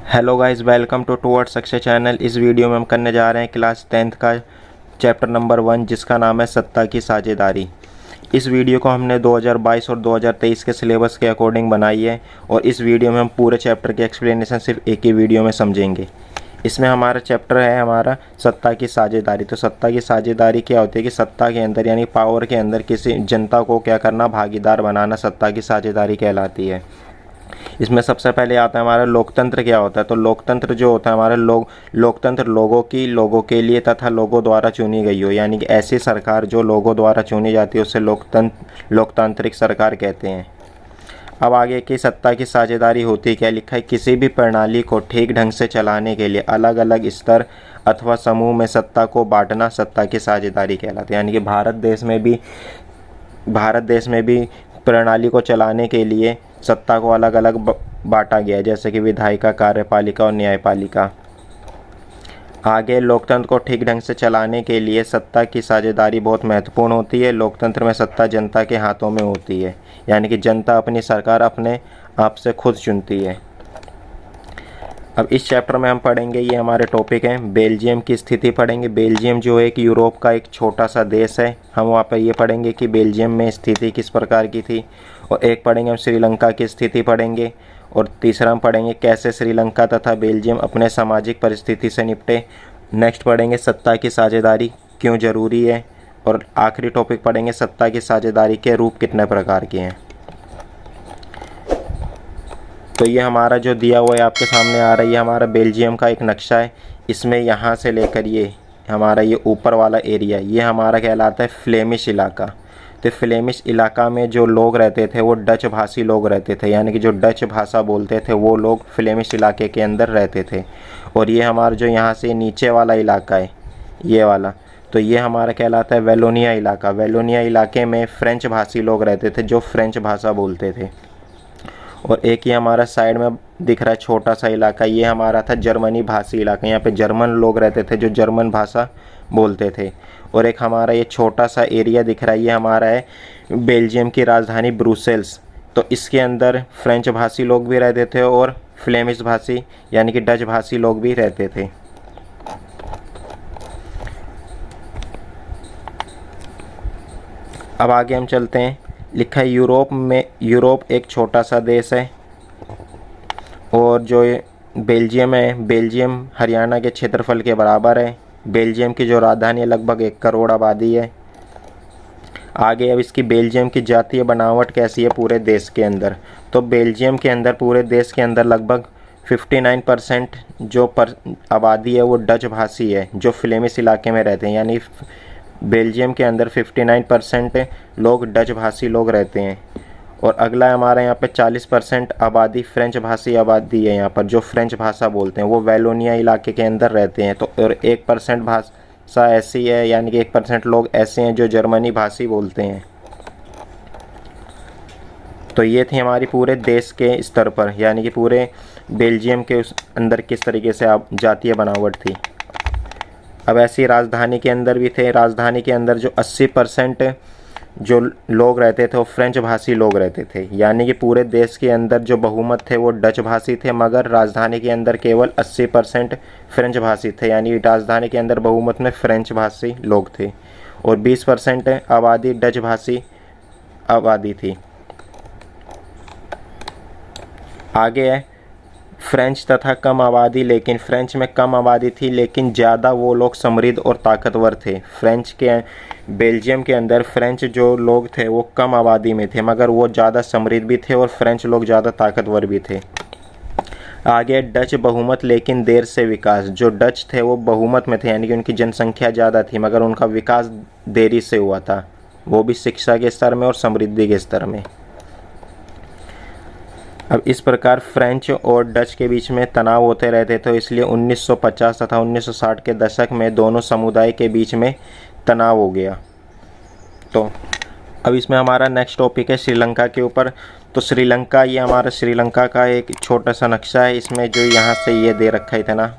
Hello guys, welcome to towards success channel. इस video में हम करने जा रहे हैं क्लास 10th का चैप्टर नंबर 1, जिसका नाम है सत्ता की साझेदारी। इस वीडियो को हमने 2022 और 2023 के सिलेबस के अकॉर्डिंग बनाई है और इस वीडियो में हम पूरे चैप्टर की एक्सप्लेनेशन सिर्फ एक ही वीडियो में समझेंगे। इसमें हमारा चैप्टर है हमारा सत्ता की साझेदारी। तो सत्ता की साझेदारी क्या होती है कि सत्ता के अंदर यानी पावर के अंदर किसी जनता को क्या करना, भागीदार बनाना, सत्ता की साझेदारी कहलाती है। इसमें सबसे पहले आता है हमारा लोकतंत्र क्या होता है। तो लोकतंत्र जो होता है हमारे लोकतंत्र लोगों के लिए तथा लोगों द्वारा चुनी गई हो, यानी कि ऐसी सरकार जो लोगों द्वारा चुनी जाती है उसे लोकतांत्रिक सरकार कहते हैं। अब आगे की सत्ता की साझेदारी होती है क्या, लिखा है किसी भी प्रणाली को ठीक ढंग से चलाने के लिए अलग अलग स्तर अथवा समूह में सत्ता को बांटना सत्ता की साझेदारी कहलाती है। यानी कि भारत देश में भी प्रणाली को चलाने के लिए सत्ता को अलग अलग बांटा गया है, जैसे कि विधायिका, कार्यपालिका और न्यायपालिका। आगे लोकतंत्र को ठीक ढंग से चलाने के लिए सत्ता की साझेदारी बहुत महत्वपूर्ण होती है। लोकतंत्र में सत्ता जनता के हाथों में होती है, यानी कि जनता अपनी सरकार अपने आप से खुद चुनती है। अब इस चैप्टर में हम पढ़ेंगे, ये हमारे टॉपिक हैं, बेल्जियम की स्थिति पढ़ेंगे। बेल्जियम जो है कि यूरोप का एक छोटा सा देश है। हम वहाँ पर ये पढ़ेंगे कि बेल्जियम में स्थिति किस प्रकार की थी। और एक पढ़ेंगे हम श्रीलंका की स्थिति पढ़ेंगे। और तीसरा हम पढ़ेंगे कैसे श्रीलंका तथा बेल्जियम अपने सामाजिक परिस्थिति से निपटे। नेक्स्ट पढ़ेंगे सत्ता की साझेदारी क्यों ज़रूरी है। और आखिरी टॉपिक पढ़ेंगे सत्ता की साझेदारी के रूप कितने प्रकार के हैं। तो ये हमारा जो दिया हुआ है आपके सामने आ रहा है, ये हमारा बेल्जियम का एक नक्शा है। इसमें यहाँ से लेकर ये हमारा ये ऊपर वाला एरिया, ये हमारा कहलाता है फ्लेमिश इलाका। तो फ्लेमिश इलाका में जो लोग रहते थे वो डच भाषी लोग रहते थे, यानी कि जो डच भाषा बोलते थे वो लोग फ्लेमिश इलाके के अंदर रहते थे। और ये हमारा जो यहाँ से नीचे वाला इलाका है, ये वाला, तो ये हमारा कहलाता है वेलोनिया इलाका। वेलोनिया इलाके में फ्रेंच भाषी लोग रहते थे जो फ्रेंच भाषा बोलते थे। और एक ही हमारा साइड में दिख रहा है छोटा सा इलाका, ये हमारा था जर्मनी भाषी इलाका। यहाँ पे जर्मन लोग रहते थे जो जर्मन भाषा बोलते थे। और एक हमारा ये छोटा सा एरिया दिख रहा है, ये हमारा है बेल्जियम की राजधानी ब्रुसेल्स। तो इसके अंदर फ्रेंच भाषी लोग भी रहते थे और फ्लेमिश भाषी यानी कि डच भाषी लोग भी रहते थे। अब आगे हम चलते हैं, लिखा है यूरोप एक छोटा सा देश है। और जो बेल्जियम है, बेल्जियम हरियाणा के क्षेत्रफल के बराबर है। बेल्जियम की जो राजधानी है लगभग 1 करोड़ आबादी है। आगे अब इसकी बेल्जियम की जातीय बनावट कैसी है पूरे देश के अंदर। तो बेल्जियम के अंदर पूरे देश के अंदर लगभग 59% जो आबादी है वो डच भाषी है जो फ्लेमिश इलाके में रहते हैं। यानी बेल्जियम के अंदर 59% लोग डच भाषी लोग रहते हैं। और अगला हमारे यहाँ पे 40% आबादी फ्रेंच भाषी आबादी है। यहाँ पर जो फ्रेंच भाषा बोलते हैं वो वेलोनिया इलाके के अंदर रहते हैं। तो और 1% भाषा ऐसी है, यानी कि 1% लोग ऐसे हैं जो जर्मनी भाषी बोलते हैं। तो ये थी हमारी पूरे देश के स्तर पर, यानी कि पूरे बेल्जियम के उस अंदर किस तरीके से जातीय बनावट थी। अब ऐसी राजधानी के अंदर भी थे। राजधानी के अंदर जो 80% जो लोग रहते थे वो फ्रेंच भाषी लोग रहते थे, यानी कि पूरे देश के अंदर जो बहुमत थे वो डच भाषी थे, मगर राजधानी के अंदर केवल 80% फ्रेंच भाषी थे, यानी राजधानी के अंदर बहुमत में फ्रेंच भाषी लोग थे। और 20% आबादी डच भाषी आबादी थी। आगे है फ्रेंच तथा कम आबादी, लेकिन फ्रेंच में कम आबादी थी लेकिन ज़्यादा वो लोग समृद्ध और ताकतवर थे। फ्रेंच के बेल्जियम के अंदर फ्रेंच जो लोग थे वो कम आबादी में थे, मगर वो ज़्यादा समृद्ध भी थे और फ्रेंच लोग ज़्यादा ताकतवर भी थे। आगे डच बहुमत लेकिन देर से विकास। जो डच थे वो बहुमत में थे, यानी कि उनकी जनसंख्या ज़्यादा थी मगर उनका विकास देरी से हुआ था, वो भी शिक्षा के स्तर में और समृद्धि के स्तर में। अब इस प्रकार फ्रेंच और डच के बीच में तनाव होते रहते थे, इसलिए 1950 तथा 1960 के दशक में दोनों समुदाय के बीच में तनाव हो गया। तो अब इसमें हमारा नेक्स्ट टॉपिक है श्रीलंका के ऊपर। तो श्रीलंका, ये हमारा श्रीलंका का एक छोटा सा नक्शा है। इसमें जो यहाँ से ये दे रखा था ना,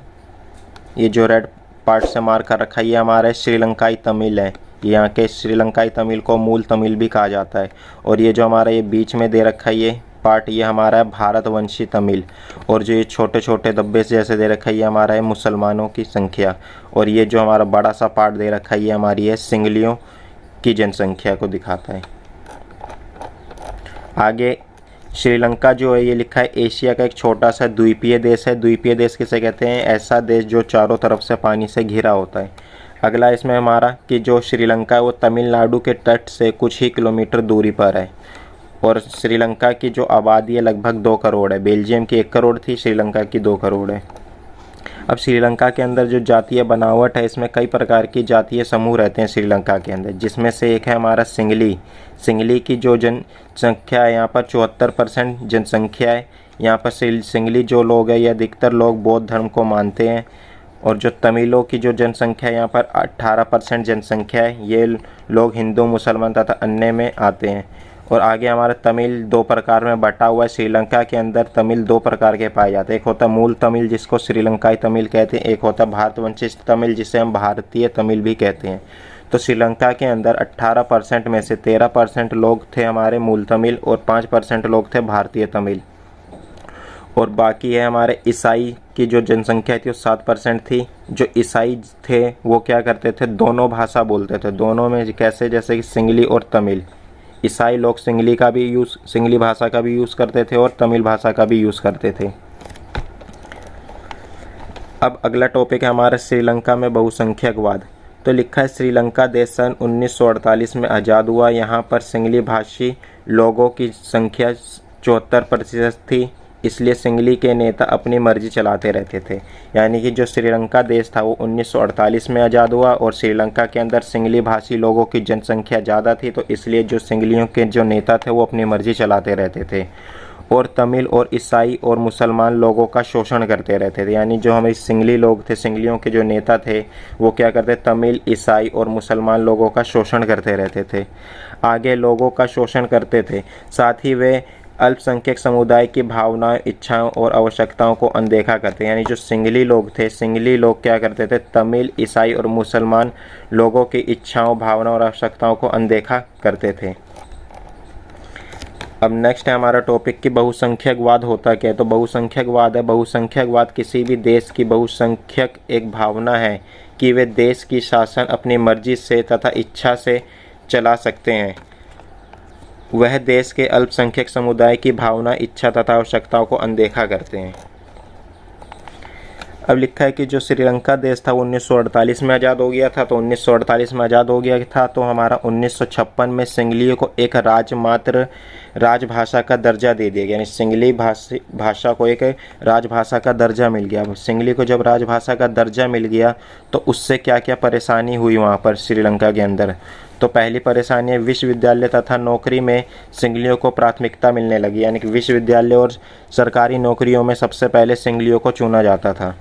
ये जो रेड पार्ट से मार कर रखा है, ये हमारा श्रीलंकाई तमिल है। यहाँ के श्रीलंकाई तमिल को मूल तमिल भी कहा जाता है। और ये जो हमारा ये बीच में दे रखा है, पार्ट ये हमारा है भारतवंशी तमिल, और जो ये छोटे छोटे धब्बे से जैसे दे रखा है ये हमारा है मुसलमानों की संख्या, और ये जो हमारा बड़ा सा पार्ट दे रखा है ये हमारी है सिंगलियों की जनसंख्या को दिखाता है। आगे श्रीलंका जो है ये लिखा है एशिया का एक छोटा सा द्वीपीय देश है। द्वीपीय देश किसे कहते हैं? ऐसा देश जो चारों तरफ से पानी से घिरा होता है। अगला इसमें हमारा कि जो श्रीलंका है वो तमिलनाडु के तट से कुछ ही किलोमीटर दूरी पर है, और श्रीलंका की जो आबादी है लगभग 2 करोड़ है। बेल्जियम की 1 करोड़ थी, श्रीलंका की 2 करोड़ है। अब श्रीलंका के अंदर जो जातीय बनावट है इसमें कई प्रकार की जातीय समूह रहते हैं श्रीलंका के अंदर, जिसमें से एक है हमारा सिंगली। सिंगली की जो जनसंख्या है यहाँ पर 74% जनसंख्या है। यहाँ पर सिंगली जो लोग हैं ये अधिकतर लोग बौद्ध धर्म को मानते हैं, और जो तमिलों की जो जनसंख्या है यहाँ पर 18% जनसंख्या है। ये लोग हिंदू, मुसलमान तथा अन्य में आते हैं। और आगे हमारा तमिल 2 प्रकार में बटा हुआ है। श्रीलंका के अंदर तमिल 2 प्रकार के पाए जाते हैं। एक होता है मूल तमिल जिसको श्रीलंकाई तमिल कहते हैं, एक होता है भारतवंशी तमिल जिसे हम भारतीय तमिल भी कहते हैं। तो श्रीलंका के अंदर 18% में से 13% लोग थे हमारे मूल तमिल और 5% लोग थे भारतीय तमिल, और बाकी है हमारे ईसाई की जो जनसंख्या थी वो 7% थी। जो ईसाई थे वो क्या करते थे? दोनों भाषा बोलते थे। दोनों में कैसे? जैसे कि सिंगली और तमिल। ईसाई लोग सिंगली भाषा का भी यूज़ करते थे और तमिल भाषा का भी यूज़ करते थे। अब अगला टॉपिक है हमारा श्रीलंका में बहुसंख्यकवाद। तो लिखा है श्रीलंका देश सन 1948 में आज़ाद हुआ। यहाँ पर सिंगली भाषी लोगों की संख्या 74% थी, इसलिए सिंगली के नेता अपनी मर्जी चलाते रहते थे। यानी कि जो श्रीलंका देश था वो 1948 में आज़ाद हुआ, और श्रीलंका के अंदर सिंगली भाषी लोगों की जनसंख्या ज़्यादा थी, तो इसलिए जो सिंगलियों के जो नेता थे वो अपनी मर्जी चलाते रहते थे, और तमिल और ईसाई और मुसलमान लोगों का शोषण करते रहते थे। यानी जो हमारे सिंगली लोग थे, सिंगलियों के जो नेता थे वो क्या करते? तमिल, ईसाई और मुसलमान लोगों का शोषण करते रहते थे। आगे लोगों का शोषण करते थे, साथ ही वे अल्पसंख्यक समुदाय की भावनाओं, इच्छाओं और आवश्यकताओं को अनदेखा करते हैं। यानी जो सिंगली लोग थे, सिंगली लोग क्या करते थे? तमिल, ईसाई और मुसलमान लोगों की इच्छाओं, भावनाओं और आवश्यकताओं को अनदेखा करते थे। अब नेक्स्ट है हमारा टॉपिक कि बहुसंख्यकवाद होता क्या है। तो बहुसंख्यकवाद है, बहुसंख्यकवाद किसी भी देश की बहुसंख्यक एक भावना है कि वे देश की शासन अपनी मर्जी से तथा इच्छा से चला सकते हैं। वह देश के अल्पसंख्यक समुदाय की भावना, इच्छा तथा आवश्यकताओं को अनदेखा करते हैं। अब लिखा है कि जो श्रीलंका देश था वो 1948 में आज़ाद हो गया था। तो 1948 में आज़ाद हो गया था तो हमारा 1956 में सिंगलियों को एक राजभाषा का दर्जा दे दिया गया। यानी सिंगली भाषा को एक राजभाषा का दर्जा मिल गया। सिंगली को जब राजभाषा का दर्जा मिल गया तो उससे क्या क्या परेशानी हुई वहाँ पर श्रीलंका के अंदर। तो पहली परेशानी है विश्वविद्यालय तथा नौकरी में सिंगलियों को प्राथमिकता मिलने लगी। यानी कि विश्वविद्यालय और सरकारी नौकरियों में सबसे पहले सिंगलियों को चुना जाता था।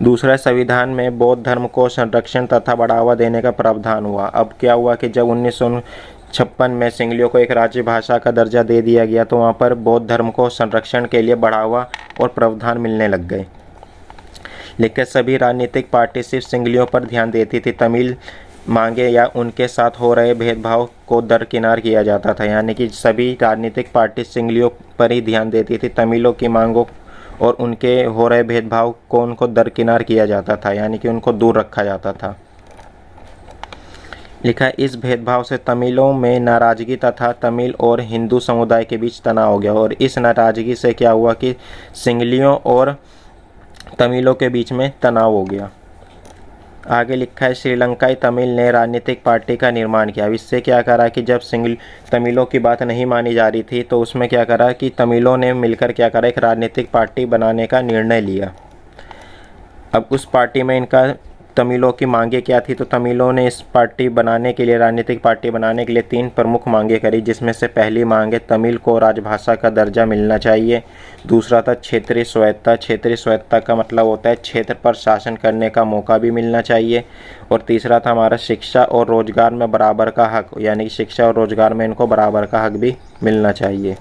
दूसरा, संविधान में बौद्ध धर्म को संरक्षण तथा बढ़ावा देने का प्रावधान हुआ। अब क्या हुआ कि जब 1956 में सिंगलियों को एक राज्य भाषा का दर्जा दे दिया गया तो वहाँ पर बौद्ध धर्म को संरक्षण के लिए बढ़ावा और प्रावधान मिलने लग गए। लेकिन सभी राजनीतिक पार्टी सिर्फ सिंगलियों पर ध्यान देती थी। तमिल मांगे या उनके साथ हो रहे भेदभाव को दरकिनार किया जाता था। यानी कि सभी राजनीतिक पार्टी सिंगलियों पर ही ध्यान देती थी। तमिलों की मांगों और उनके हो रहे भेदभाव को उनको दरकिनार किया जाता था, यानी कि उनको दूर रखा जाता था। लिखा है इस भेदभाव से तमिलों में नाराजगी तथा तमिल और हिंदू समुदाय के बीच तनाव हो गया, और इस नाराजगी से क्या हुआ कि सिंगलियों और तमिलों के बीच में तनाव हो गया। आगे लिखा है श्रीलंकाई तमिल ने राजनीतिक पार्टी का निर्माण किया। इससे क्या करा कि जब तमिलों की बात नहीं मानी जा रही थी तो उसमें क्या करा कि तमिलों ने मिलकर क्या करा, एक राजनीतिक पार्टी बनाने का निर्णय लिया। अब उस पार्टी में इनका तमिलों की मांगे क्या थी, तो तमिलों ने इस पार्टी बनाने के लिए, राजनीतिक पार्टी बनाने के लिए 3 प्रमुख मांगे करी, जिसमें से पहली मांग है तमिल को राजभाषा का दर्जा मिलना चाहिए। दूसरा था क्षेत्रीय स्वायत्तता। क्षेत्रीय स्वायत्तता का मतलब होता है क्षेत्र पर शासन करने का मौका भी मिलना चाहिए। और तीसरा था हमारा शिक्षा और रोजगार में बराबर का हक, यानी कि शिक्षा और रोजगार में इनको बराबर का हक भी मिलना चाहिए।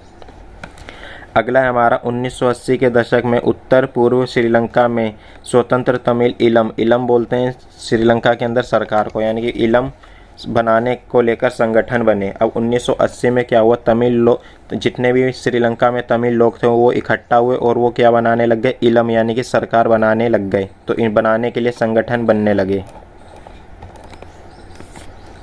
अगला है हमारा 1980 के दशक में उत्तर पूर्व श्रीलंका में स्वतंत्र तमिल इलम बोलते हैं श्रीलंका के अंदर सरकार को, यानी कि इलम बनाने को लेकर संगठन बने। अब 1980 में क्या हुआ, तमिल लोग, जितने भी श्रीलंका में तमिल लोग थे वो इकट्ठा हुए और वो क्या बनाने लग गए, इलम यानी कि सरकार बनाने लग गए। तो इन बनाने के लिए संगठन बनने लगे।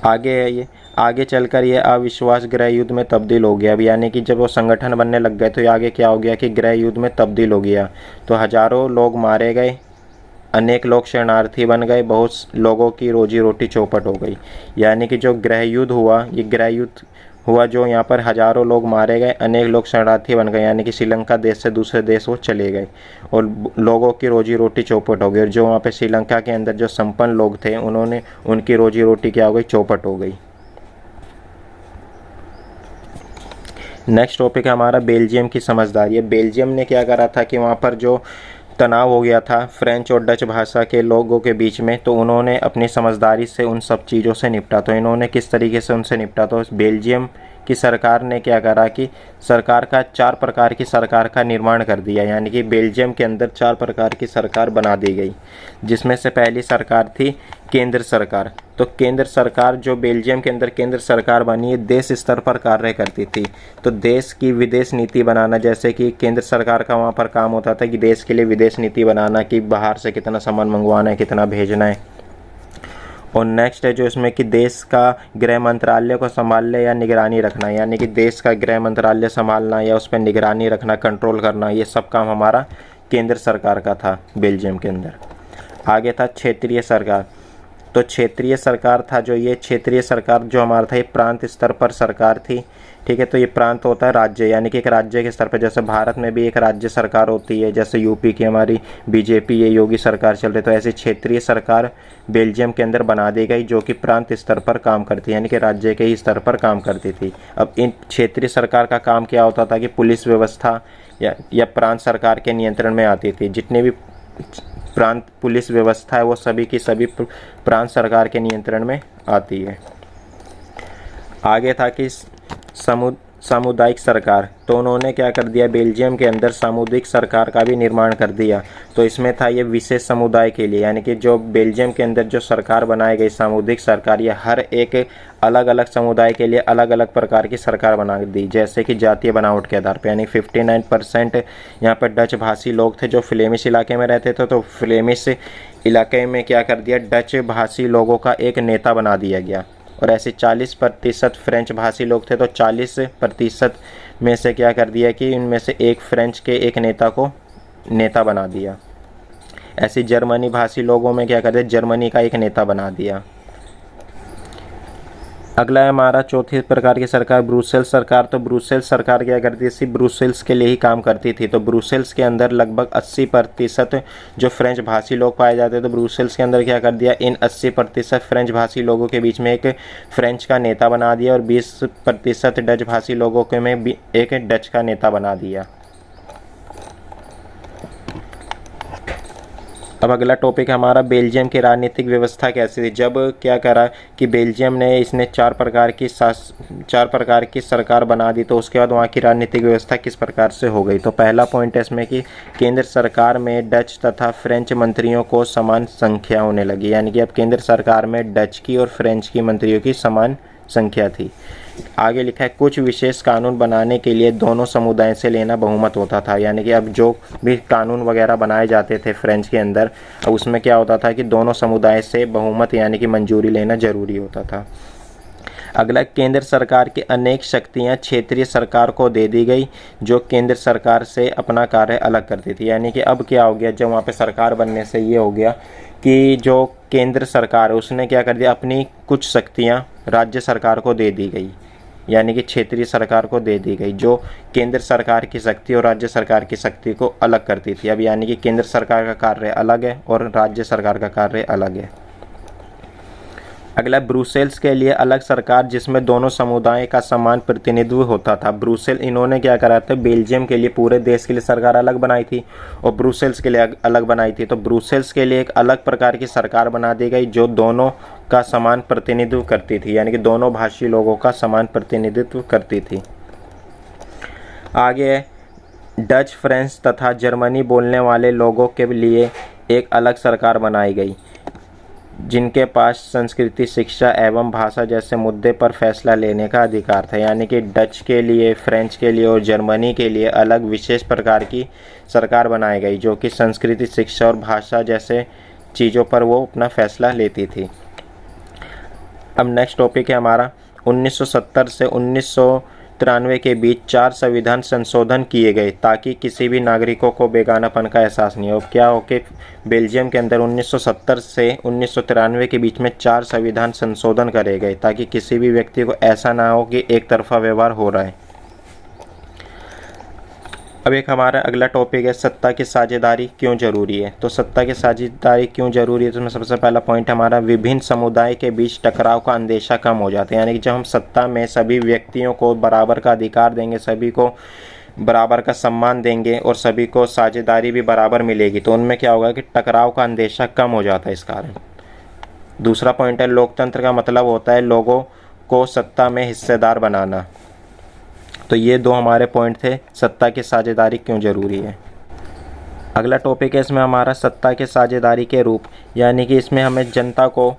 आगे है ये, आगे चलकर ये अविश्वास गृह युद्ध में तब्दील हो गया। अब यानी कि जब वो संगठन बनने लग गए तो ये आगे क्या हो गया कि गृह युद्ध में तब्दील हो गया। तो हजारों लोग मारे गए, अनेक लोग शरणार्थी बन गए, बहुत लोगों की रोजी रोटी चौपट हो गई। यानी कि जो गृह युद्ध हुआ, ये गृह युद्ध हुआ जो यहाँ पर हजारों लोग मारे गए, अनेक लोग शरणार्थी बन गए, यानी कि श्रीलंका देश से दूसरे देश वो चले गए और लोगों की रोजी रोटी चौपट हो गई। और जो वहाँ पे श्रीलंका के अंदर जो संपन्न लोग थे उन्होंने, उनकी रोजी रोटी क्या हो गई, चौपट हो गई। नेक्स्ट टॉपिक है हमारा बेल्जियम की समझदारी। बेल्जियम ने क्या करा था कि वहाँ पर जो तनाव हो गया था फ्रेंच और डच भाषा के लोगों के बीच में, तो उन्होंने अपनी समझदारी से उन सब चीज़ों से निपटा। तो इन्होंने किस तरीके से उनसे निपटा, तो बेल्जियम की सरकार ने क्या करा कि सरकार का 4 प्रकार की सरकार का निर्माण कर दिया। यानी कि बेल्जियम के अंदर 4 प्रकार की सरकार बना दी गई, जिसमें से पहली सरकार थी केंद्र सरकार। तो केंद्र सरकार जो बेल्जियम के अंदर केंद्र सरकार बनी है, देश स्तर पर कार्य करती थी। तो देश की विदेश नीति बनाना, जैसे कि केंद्र सरकार का वहाँ पर काम होता था कि देश के लिए विदेश नीति बनाना कि बाहर से कितना सामान मंगवाना है, कितना भेजना है। और नेक्स्ट है जो इसमें कि देश का गृह मंत्रालय को संभालने या निगरानी रखना, यानी कि देश का गृह मंत्रालय संभालना या उस पर निगरानी रखना, कंट्रोल करना, ये सब काम हमारा केंद्र सरकार का था बेल्जियम के अंदर। आगे था क्षेत्रीय सरकार। तो क्षेत्रीय सरकार था जो, ये क्षेत्रीय सरकार जो हमारा था ये प्रांत स्तर पर सरकार थी। ठीक है, तो ये प्रांत होता है राज्य, यानी कि एक राज्य के स्तर पर, जैसे भारत में भी एक राज्य सरकार होती है, जैसे यूपी की हमारी बीजेपी ये योगी सरकार चल रही, तो ऐसी क्षेत्रीय सरकार बेल्जियम के अंदर बना दी गई जो कि प्रांत स्तर पर काम करती है, यानी कि राज्य के ही स्तर पर काम करती थी। अब इन क्षेत्रीय सरकार का काम क्या होता था कि पुलिस व्यवस्था या प्रांत सरकार के नियंत्रण में आती थी। जितने भी प्रांत पुलिस व्यवस्था है वो सभी की सभी प्रांत सरकार के नियंत्रण में आती है। आगे था कि सामुदायिक सरकार। तो उन्होंने क्या कर दिया, बेल्जियम के अंदर सामुदायिक सरकार का भी निर्माण कर दिया। तो इसमें था ये विशेष समुदाय के लिए, यानी कि जो बेल्जियम के अंदर जो सरकार बनाई गई सामुदायिक सरकार, ये हर एक अलग अलग समुदाय के लिए अलग अलग प्रकार की सरकार बना दी। जैसे कि जातीय बनावट के आधार पर, यानी 59% यहाँ पर डच भाषी लोग थे जो फ्लेमिश इलाके में रहते थे। तो फ्लेमिश इलाके में क्या कर दिया, डच भाषी लोगों का एक नेता बना दिया गया। और ऐसे 40% फ्रेंच भाषी लोग थे, तो 40% में से क्या कर दिया कि इनमें से एक फ्रेंच के एक नेता को नेता बना दिया। ऐसे जर्मनी भाषी लोगों में क्या कर दिया, जर्मनी का एक नेता बना दिया। अगला है हमारा चौथी प्रकार की सरकार ब्रुसेल्स सरकार। तो ब्रुसेल्स सरकार क्या करती थी, ब्रुसेल्स के लिए ही काम करती थी। तो ब्रुसेल्स के अंदर लगभग 80% जो फ्रेंच भाषी लोग पाए जाते थे, तो ब्रुसेल्स के अंदर क्या कर दिया, इन 80% फ्रेंच भाषी लोगों के बीच में एक फ्रेंच का नेता बना दिया और 20% डच भाषी लोगों के में भी एक डच का नेता बना दिया। अब अगला टॉपिक है हमारा बेल्जियम की राजनीतिक व्यवस्था कैसी थी। जब क्या करा कि बेल्जियम ने इसने 4 प्रकार की सरकार बना दी, तो उसके बाद वहाँ की राजनीतिक व्यवस्था किस प्रकार से हो गई। तो पहला पॉइंट है इसमें कि केंद्र सरकार में डच तथा फ्रेंच मंत्रियों को समान संख्या होने लगी, यानी कि अब केंद्र सरकार में डच की और फ्रेंच की मंत्रियों की समान संख्या थी। आगे लिखा है कुछ विशेष कानून बनाने के लिए दोनों समुदाय से लेना बहुमत होता था, यानी कि अब जो भी कानून वगैरह बनाए जाते थे फ्रेंच के अंदर, अब उसमें क्या होता था कि दोनों समुदाय से बहुमत यानी कि मंजूरी लेना जरूरी होता था। अगला, केंद्र सरकार की अनेक शक्तियां क्षेत्रीय सरकार को दे दी गई जो केंद्र सरकार से अपना कार्य अलग करती थी। यानी कि अब क्या हो गया, जब वहाँ पे सरकार बनने से ये हो गया कि जो केंद्र सरकार है उसने क्या कर दिया, अपनी कुछ शक्तियां राज्य सरकार को दे दी गई, यानी कि क्षेत्रीय सरकार को दे दी गई, जो केंद्र सरकार की शक्ति और राज्य सरकार की शक्ति को अलग करती थी। अब यानी कि केंद्र सरकार का कार्य अलग है और राज्य सरकार का कार्य अलग है। अगला, ब्रुसेल्स के लिए अलग सरकार जिसमें दोनों समुदाय का समान प्रतिनिधित्व होता था। ब्रुसेल इन्होंने क्या करा था, बेल्जियम के लिए पूरे देश के लिए सरकार अलग बनाई थी और ब्रुसेल्स के लिए अलग बनाई थी। तो ब्रुसेल्स के लिए एक अलग प्रकार की सरकार बना दी गई जो दोनों का समान प्रतिनिधित्व करती थी, यानी कि दोनों भाषी लोगों का समान प्रतिनिधित्व करती थी। आगे डच, फ्रेंच तथा जर्मनी बोलने वाले लोगों के लिए एक अलग सरकार बनाई गई। जिनके पास संस्कृति, शिक्षा एवं भाषा जैसे मुद्दे पर फैसला लेने का अधिकार था। यानी कि डच के लिए, फ्रेंच के लिए और जर्मनी के लिए अलग विशेष प्रकार की सरकार बनाई गई, जो कि संस्कृति, शिक्षा और भाषा जैसे चीज़ों पर वो अपना फैसला लेती थी। अब नेक्स्ट टॉपिक है हमारा 1970 से 1993 के बीच 4 संविधान संशोधन किए गए ताकि किसी भी नागरिकों को बेगानापन का एहसास नहीं हो। क्या हो कि बेल्जियम के अंदर 1970 से 1993 के बीच में 4 संविधान संशोधन करे गए ताकि किसी भी व्यक्ति को ऐसा ना हो कि एक तरफा व्यवहार हो रहा है। अब एक हमारा अगला टॉपिक है सत्ता की साझेदारी क्यों जरूरी है। तो सत्ता की साझेदारी क्यों जरूरी है, तो इसमें सबसे पहला पॉइंट हमारा विभिन्न समुदाय के बीच टकराव का अंदेशा कम हो जाता है। यानी कि जब हम सत्ता में सभी व्यक्तियों को बराबर का अधिकार देंगे, सभी को बराबर का सम्मान देंगे और सभी को साझेदारी भी बराबर मिलेगी, तो उनमें क्या होगा कि टकराव का अंदेशा कम हो जाता है इस कारण। दूसरा पॉइंट है लोकतंत्र का मतलब होता है लोगों को सत्ता में हिस्सेदार बनाना। तो ये 2 हमारे पॉइंट थे सत्ता की साझेदारी क्यों जरूरी है। अगला टॉपिक है इसमें हमारा सत्ता की साझेदारी के रूप, यानी कि इसमें हमें जनता को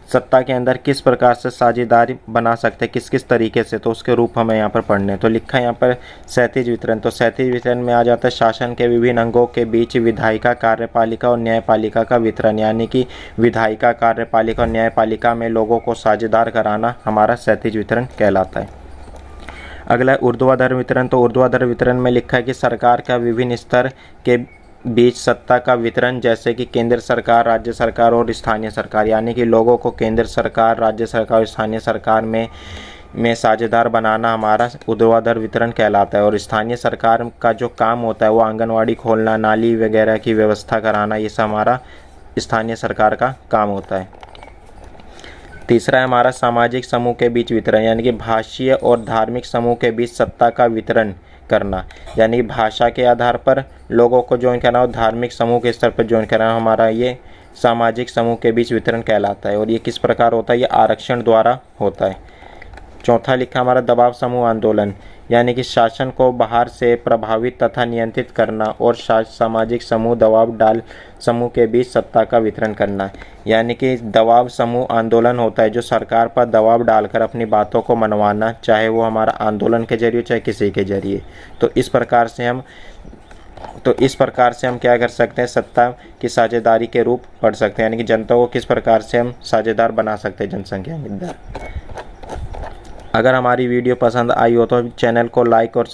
सत्ता के अंदर किस प्रकार से साझेदारी बना सकते हैं, किस किस तरीके से, तो उसके रूप हमें यहाँ पर पढ़ने हैं। तो लिखा है यहाँ पर क्षैतिज वितरण। तो क्षैतिज वितरण में आ जाता है शासन के विभिन्न अंगों के बीच विधायिका, कार्यपालिका और न्यायपालिका का वितरण। यानी कि विधायिका, कार्यपालिका और न्यायपालिका में लोगों को साझेदार कराना हमारा क्षैतिज वितरण कहलाता है। अगला है ऊर्ध्वाधर वितरण। तो ऊर्ध्वाधर वितरण में लिखा है कि सरकार का विभिन्न स्तर के बीच सत्ता का वितरण, जैसे कि केंद्र सरकार, राज्य सरकार और स्थानीय सरकार। यानी कि लोगों को केंद्र सरकार, राज्य सरकार और स्थानीय सरकार में साझेदार बनाना हमारा ऊर्ध्वाधर वितरण कहलाता है। और स्थानीय सरकार का जो काम होता है वो आंगनवाड़ी खोलना, नाली वगैरह की व्यवस्था कराना, ये सब हमारा स्थानीय सरकार का काम होता है। तीसरा है हमारा सामाजिक समूह के बीच वितरण, यानी कि भाषीय और धार्मिक समूह के बीच सत्ता का वितरण करना। यानी भाषा के आधार पर लोगों को ज्वाइन करना और धार्मिक समूह के स्तर पर ज्वाइन करना हमारा ये सामाजिक समूह के बीच वितरण कहलाता है। और ये किस प्रकार होता है, ये आरक्षण द्वारा होता है। चौथा लिखा हमारा दबाव समूह आंदोलन, यानी कि शासन को बाहर से प्रभावित तथा नियंत्रित करना और सामाजिक समूह दबाव डाल समूह के बीच सत्ता का वितरण करना। यानी कि दबाव समूह आंदोलन होता है जो सरकार पर दबाव डालकर अपनी बातों को मनवाना, चाहे वो हमारा आंदोलन के जरिए चाहे किसी के जरिए। तो इस प्रकार से हम क्या कर सकते हैं, सत्ता की साझेदारी के रूप पढ़ सकते हैं। यानी कि जनता को किस प्रकार से हम साझेदार बना सकते हैं जनसंख्या के अंदर। अगर हमारी वीडियो पसंद आई हो तो चैनल को लाइक और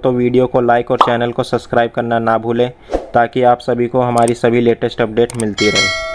वीडियो को लाइक और चैनल को सब्सक्राइब करना ना भूलें, ताकि आप सभी को हमारी सभी लेटेस्ट अपडेट मिलती रहे।